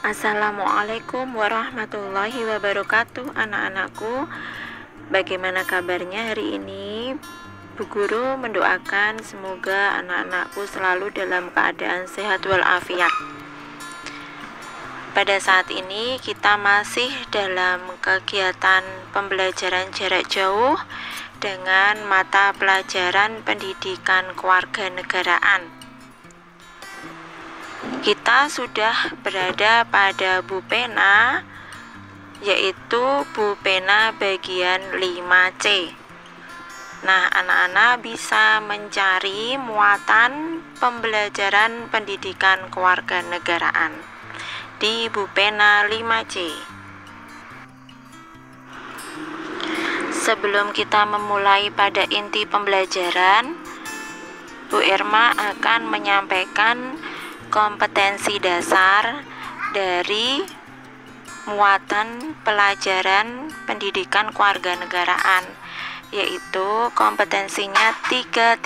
Assalamualaikum warahmatullahi wabarakatuh, anak-anakku. Bagaimana kabarnya hari ini? Bu Guru mendoakan semoga anak-anakku selalu dalam keadaan sehat walafiat. Pada saat ini kita masih dalam kegiatan pembelajaran jarak jauh dengan mata pelajaran pendidikan kewarganegaraan. Kita sudah berada pada Bu Pena, yaitu Bu Pena bagian 5C. Nah, anak-anak bisa mencari muatan pembelajaran pendidikan kewarganegaraan di Bu Pena 5C. Sebelum kita memulai pada inti pembelajaran, Bu Irma akan menyampaikan kompetensi dasar dari muatan pelajaran pendidikan kewarganegaraan, yaitu kompetensinya 3.2.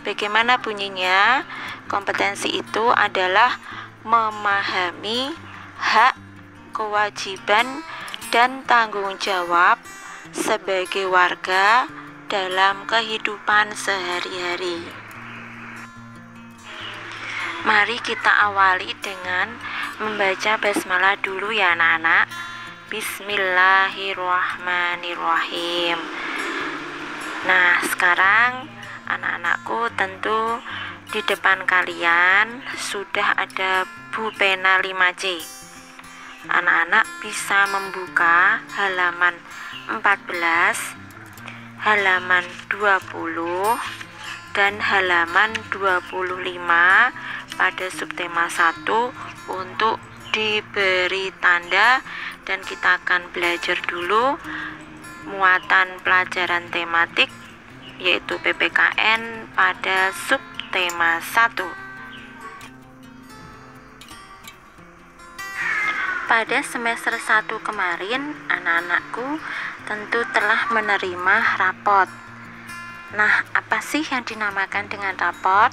Bagaimana bunyinya? Kompetensi itu adalah memahami hak, kewajiban, dan tanggung jawab sebagai warga dalam kehidupan sehari-hari. Mari kita awali dengan membaca basmalah dulu ya anak-anak. Bismillahirrahmanirrahim. Nah, sekarang anak-anakku tentu di depan kalian sudah ada Bu Pena 5C. Anak-anak bisa membuka halaman 14, halaman 20, dan halaman 25 pada subtema 1 untuk diberi tanda, dan kita akan belajar dulu muatan pelajaran tematik yaitu PPKN pada subtema 1. Pada semester 1 kemarin anak-anakku tentu telah menerima raport. Nah, apa sih yang dinamakan dengan raport?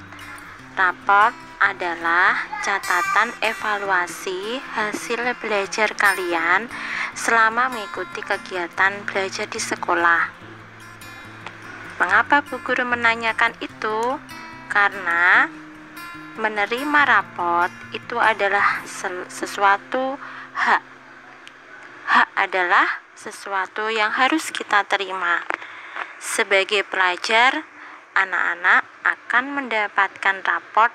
Raport adalah catatan evaluasi hasil belajar kalian selama mengikuti kegiatan belajar di sekolah. Mengapa Bu Guru menanyakan itu? Karena menerima raport itu adalah sesuatu hak. Hak adalah sesuatu yang harus kita terima. Sebagai pelajar, anak-anak akan mendapatkan raport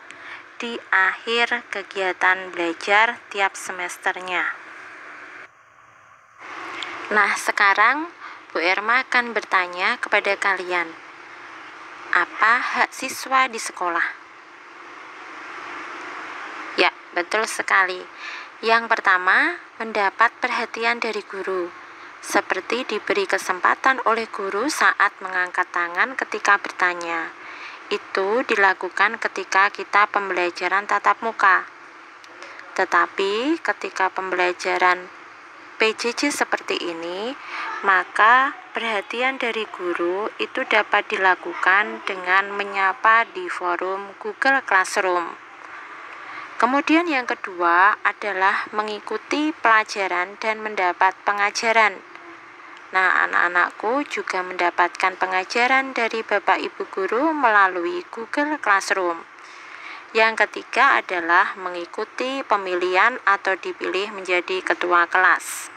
di akhir kegiatan belajar tiap semesternya. Nah, sekarang Bu Irma akan bertanya kepada kalian, apa hak siswa di sekolah? Ya, betul sekali. Yang pertama, mendapat perhatian dari guru, seperti diberi kesempatan oleh guru saat mengangkat tangan ketika bertanya. Itu dilakukan ketika kita pembelajaran tatap muka. Tetapi ketika pembelajaran PJJ seperti ini, maka perhatian dari guru itu dapat dilakukan dengan menyapa di forum Google Classroom. Kemudian yang kedua adalah mengikuti pelajaran dan mendapat pengajaran. Nah, anak-anakku juga mendapatkan pengajaran dari Bapak Ibu Guru melalui Google Classroom. Yang ketiga adalah mengikuti pemilihan atau dipilih menjadi ketua kelas.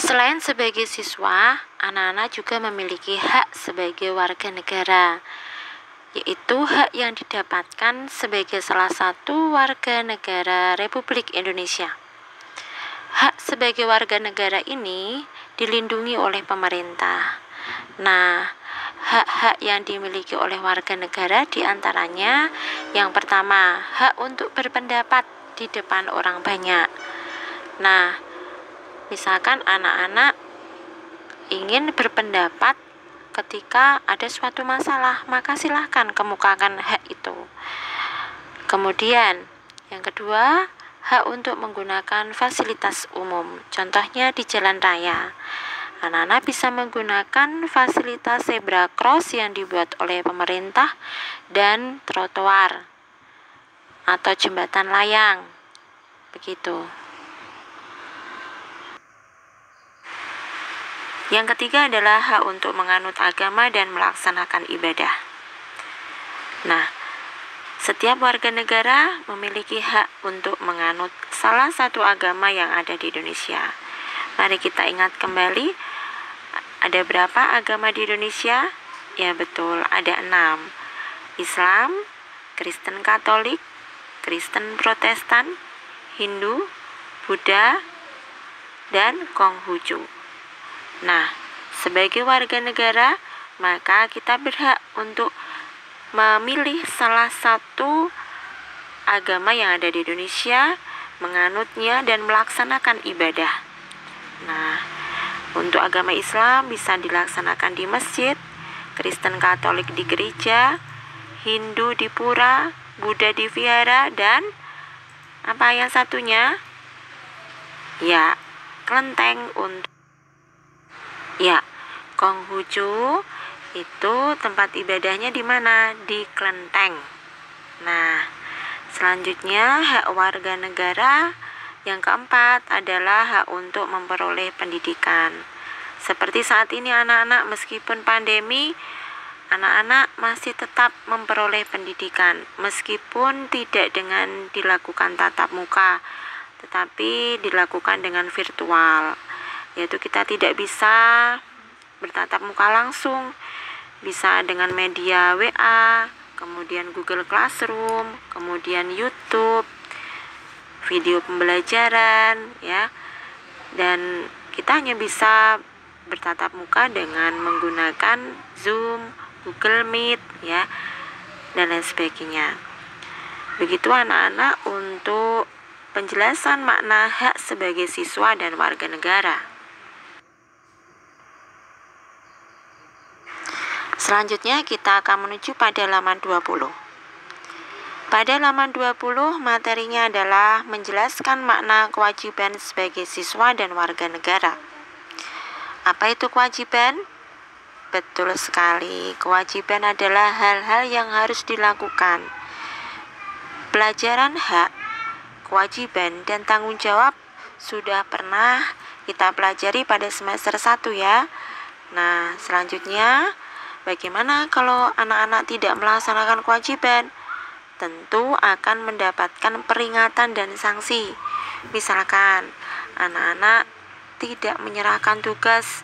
Selain sebagai siswa, anak-anak juga memiliki hak sebagai warga negara, yaitu hak yang didapatkan sebagai salah satu warga negara Republik Indonesia. Hak sebagai warga negara ini dilindungi oleh pemerintah. Nah, hak-hak yang dimiliki oleh warga negara diantaranya yang pertama, hak untuk berpendapat di depan orang banyak. Nah, misalkan anak-anak ingin berpendapat ketika ada suatu masalah, maka silahkan kemukakan hak itu. Kemudian yang kedua, hak untuk menggunakan fasilitas umum, contohnya di jalan raya. Anak-anak bisa menggunakan fasilitas zebra cross yang dibuat oleh pemerintah dan trotoar. atau jembatan layang. Begitu. Yang ketiga adalah hak untuk menganut agama dan melaksanakan ibadah. Nah, setiap warga negara memiliki hak untuk menganut salah satu agama yang ada di Indonesia. Mari kita ingat kembali, ada berapa agama di Indonesia? Ya betul, ada 6. Islam, Kristen Katolik, Kristen Protestan, Hindu, Buddha, dan Konghucu. Nah, sebagai warga negara, maka kita berhak untuk memilih salah satu agama yang ada di Indonesia, menganutnya dan melaksanakan ibadah. Nah, untuk agama Islam bisa dilaksanakan di masjid, Kristen Katolik di gereja, Hindu di pura, Buddha di vihara, dan apa yang satunya? Ya, kelenteng untuk Konghucu itu tempat ibadahnya di mana? Di kelenteng. Nah, selanjutnya hak warga negara yang keempat adalah hak untuk memperoleh pendidikan. Seperti saat ini anak-anak meskipun pandemi, anak-anak masih tetap memperoleh pendidikan meskipun tidak dengan dilakukan tatap muka, tetapi dilakukan dengan virtual. Yaitu kita tidak bisa bertatap muka langsung, bisa dengan media WA, kemudian Google Classroom, kemudian YouTube, video pembelajaran, ya. Dan kita hanya bisa bertatap muka dengan menggunakan Zoom, Google Meet, ya, dan lain sebagainya. Begitu anak-anak untuk penjelasan makna hak sebagai siswa dan warga negara. Selanjutnya kita akan menuju pada halaman 20. Pada halaman 20 materinya adalah menjelaskan makna kewajiban sebagai siswa dan warga negara. Apa itu kewajiban? Betul sekali, kewajiban adalah hal-hal yang harus dilakukan. Pelajaran hak, kewajiban, dan tanggung jawab sudah pernah kita pelajari pada semester 1 ya. Nah, selanjutnya bagaimana kalau anak-anak tidak melaksanakan kewajiban? Tentu akan mendapatkan peringatan dan sanksi. Misalkan anak-anak tidak menyerahkan tugas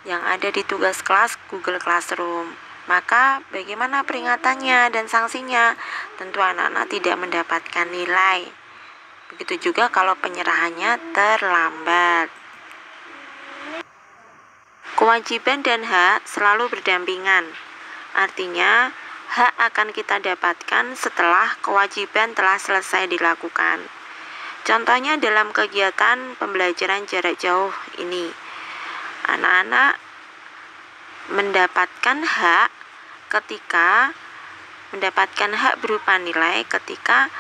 yang ada di tugas kelas Google Classroom, maka bagaimana peringatannya dan sanksinya? Tentu anak-anak tidak mendapatkan nilai. Begitu juga kalau penyerahannya terlambat. Kewajiban dan hak selalu berdampingan. Artinya, hak akan kita dapatkan setelah kewajiban telah selesai dilakukan. Contohnya dalam kegiatan pembelajaran jarak jauh ini, anak-anak mendapatkan hak berupa nilai ketika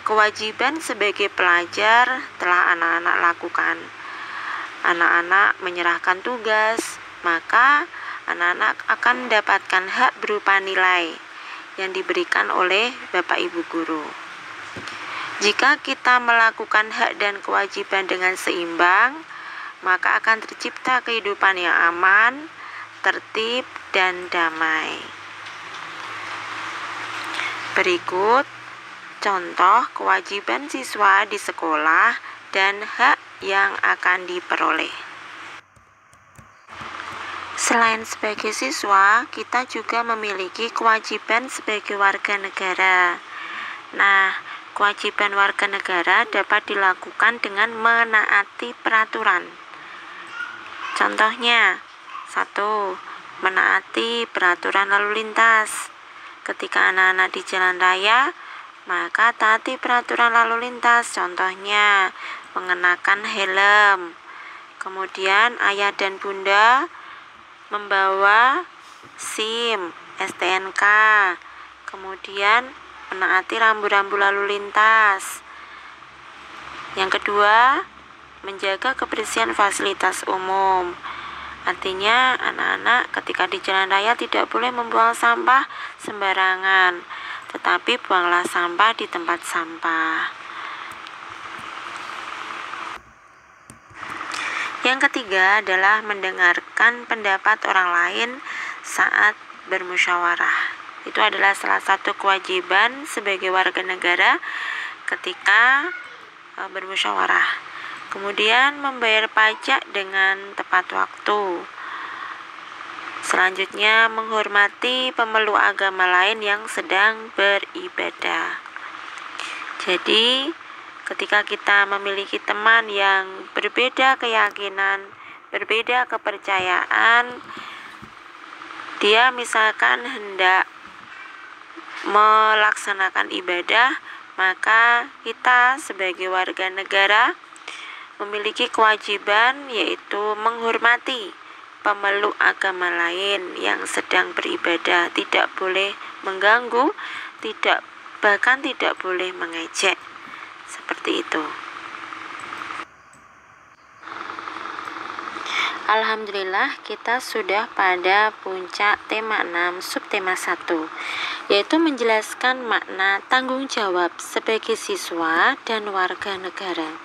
kewajiban sebagai pelajar telah anak-anak lakukan. Anak-anak menyerahkan tugas, maka anak-anak akan mendapatkan hak berupa nilai yang diberikan oleh Bapak Ibu guru. Jika kita melakukan hak dan kewajiban dengan seimbang, maka akan tercipta kehidupan yang aman, tertib, dan damai. Berikut contoh kewajiban siswa di sekolah dan hak yang akan diperoleh. Selain sebagai siswa, kita juga memiliki kewajiban sebagai warga negara. Nah, kewajiban warga negara dapat dilakukan dengan menaati peraturan. Contohnya, 1. Menaati peraturan lalu lintas. Ketika anak-anak di jalan raya, maka taati peraturan lalu lintas. Contohnya, mengenakan helm. Kemudian ayah dan bunda membawa SIM, STNK. Kemudian menaati rambu-rambu lalu lintas. Yang kedua, menjaga kebersihan fasilitas umum. Artinya anak-anak ketika di jalan raya tidak boleh membuang sampah sembarangan. tetapi buanglah sampah di tempat sampah. Yang ketiga adalah mendengarkan pendapat orang lain saat bermusyawarah. Itu adalah salah satu kewajiban sebagai warga negara ketika bermusyawarah. Kemudian membayar pajak dengan tepat waktu. Selanjutnya menghormati pemeluk agama lain yang sedang beribadah. Jadi ketika kita memiliki teman yang berbeda keyakinan, berbeda kepercayaan, dia misalkan hendak melaksanakan ibadah, maka kita sebagai warga negara memiliki kewajiban yaitu menghormati pemeluk agama lain yang sedang beribadah, tidak boleh mengganggu, bahkan tidak boleh mengejek. Seperti itu. Alhamdulillah, kita sudah pada puncak tema 6 subtema 1, yaitu menjelaskan makna tanggung jawab sebagai siswa dan warga negara.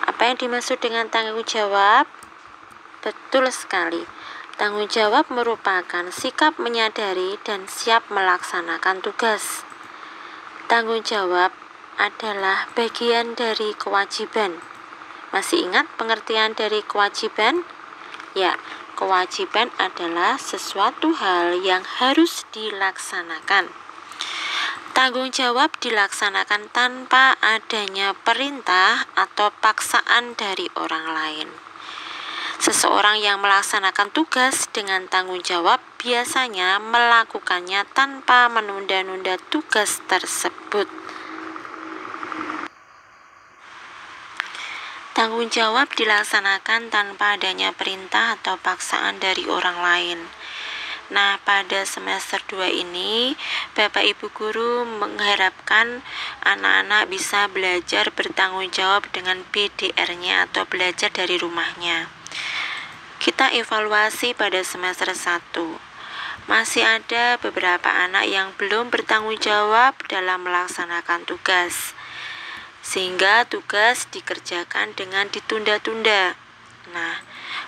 Apa yang dimaksud dengan tanggung jawab? Betul sekali. Tanggung jawab merupakan sikap menyadari dan siap melaksanakan tugas. Tanggung jawab adalah bagian dari kewajiban. Masih ingat pengertian dari kewajiban? Ya, kewajiban adalah sesuatu hal yang harus dilaksanakan. Tanggung jawab dilaksanakan tanpa adanya perintah atau paksaan dari orang lain. Seseorang yang melaksanakan tugas dengan tanggung jawab biasanya melakukannya tanpa menunda-nunda tugas tersebut. Tanggung jawab dilaksanakan tanpa adanya perintah atau paksaan dari orang lain. Nah, pada semester 2 ini, Bapak Ibu Guru mengharapkan anak-anak bisa belajar bertanggung jawab dengan BDR-nya atau belajar dari rumahnya. Kita evaluasi pada semester 1. Masih ada beberapa anak yang belum bertanggung jawab dalam melaksanakan tugas, sehingga tugas dikerjakan dengan ditunda-tunda. Nah,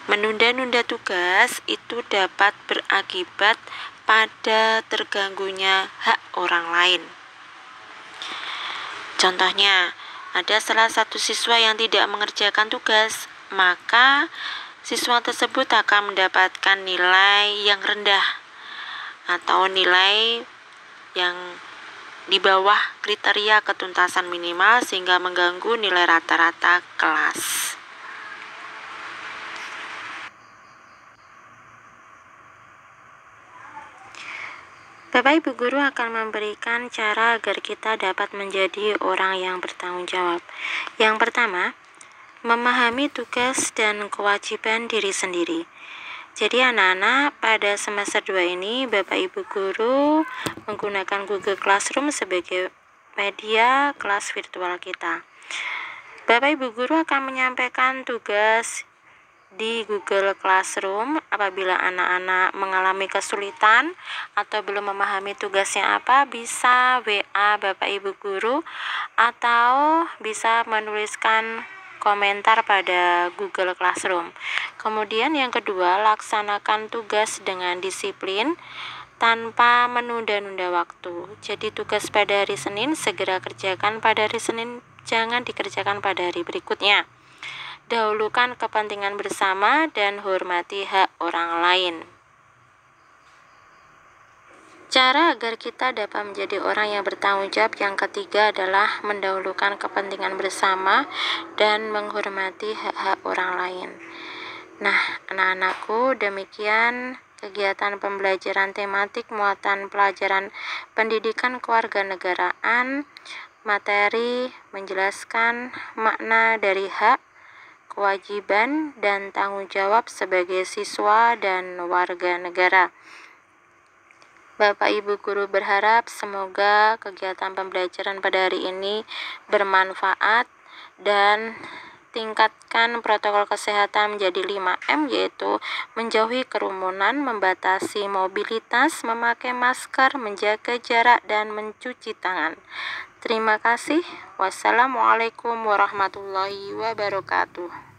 menunda-nunda tugas itu dapat berakibat pada terganggunya hak orang lain. Contohnya, ada salah satu siswa yang tidak mengerjakan tugas, maka siswa tersebut akan mendapatkan nilai yang rendah atau nilai yang di bawah kriteria ketuntasan minimal sehingga mengganggu nilai rata-rata kelas. Bapak Ibu Guru akan memberikan cara agar kita dapat menjadi orang yang bertanggung jawab. Yang pertama, memahami tugas dan kewajiban diri sendiri. Jadi anak-anak, pada semester 2 ini Bapak Ibu Guru menggunakan Google Classroom sebagai media kelas virtual kita. Bapak Ibu Guru akan menyampaikan tugas di Google Classroom. Apabila anak-anak mengalami kesulitan atau belum memahami tugasnya apa, bisa WA Bapak Ibu Guru atau bisa menuliskan komentar pada Google Classroom. Kemudian yang kedua, laksanakan tugas dengan disiplin tanpa menunda-nunda waktu. Jadi tugas pada hari Senin segera kerjakan pada hari Senin, jangan dikerjakan pada hari berikutnya. Dahulukan kepentingan bersama dan hormati hak orang lain. Cara agar kita dapat menjadi orang yang bertanggung jawab yang ketiga adalah mendahulukan kepentingan bersama dan menghormati hak-hak orang lain. Nah, anak-anakku, demikian kegiatan pembelajaran tematik muatan pelajaran pendidikan kewarganegaraan, materi menjelaskan makna dari hak, kewajiban, dan tanggung jawab sebagai siswa dan warga negara. Bapak Ibu Guru berharap semoga kegiatan pembelajaran pada hari ini bermanfaat dan tingkatkan protokol kesehatan menjadi 5M, yaitu menjauhi kerumunan, membatasi mobilitas, memakai masker, menjaga jarak, dan mencuci tangan. Terima kasih. Wassalamualaikum warahmatullahi wabarakatuh.